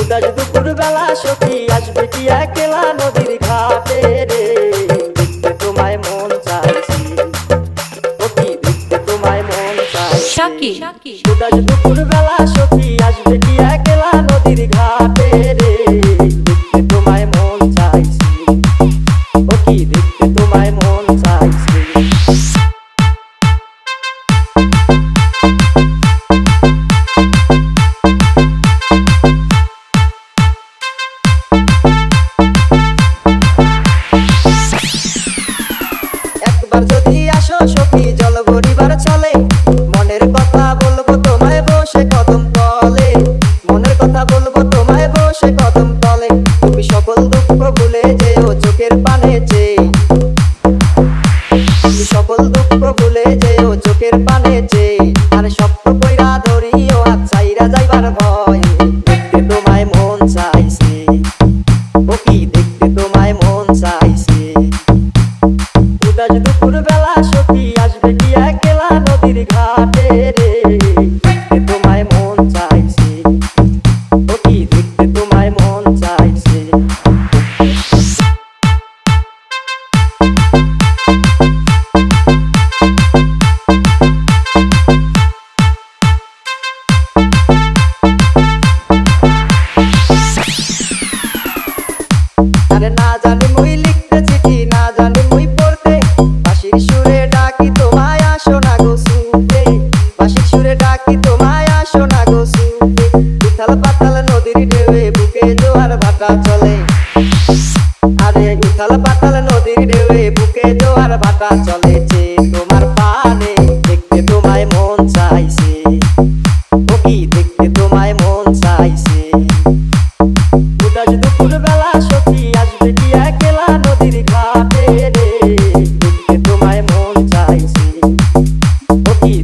উদাস দুপুর বেলা সখী আসবে কি একলা নদীর ঘাটে রে, দেখতে তোমায় মন চাইছে, সখী দেখতে তোমায় মন চাইছে। উদাস দুপুর বেলা সখী আসবে কি একলা নদীর ঘাটে রে, দেখতে তোমায় মন চাইছে, সখী দেখতে তোমায় মন চাইছে। একবার যদি আসো সখী জল ভরিবার চলে, মনের কথা বলবো তোমায় বসে কদম তলে, মনের কথা বলবো তোমায় বসে কদম তলে। তুমি সকল দুঃখ ভুলে যেও চোখের পানে চেয়ে, তুমি সকল দুঃখ ভুলে যেও চোখের পানে চেয়ে, আর শক্ত কইরা ধরিও হাত ছাইরা যাইবার ভয়, দেখতে তোমায় মন চাইছে, সখী দেখতে তোমায় মন চাইছে। উদাস দুপুর বেলা সখী আসবে কি একলা নদীর ঘাটে রে, দেখতে তোমায় মন চাইছে, সখী দেখতে তোমায় মন চাইছে। আরে না জানি মুই লিখতে চিঠি, না জানি মুই পড়তে, বাঁশির সুরে ডাকি তোমায় আসো না গো শুনতে, বাঁশির সুরে ডাকি তোমায় আসো না গো শুনতে। উথাল পাতাল নদীর ঢেউয়ে বুকে জোয়ার ভাটা চলে, আরে উথাল পাতাল নদীর ঢেউয়ে বুকে জোয়ার ভাটা চলেছে তোমার পানে, দেখতে তোমায় মন চাইছে, সখী দেখতে তোমায় মন চাইছে। উদাস দুপুর বেলা সখী আসবে কি একলা নদীর ঘাটে রে, দেখতে তোমায় মন চাইছে, সখী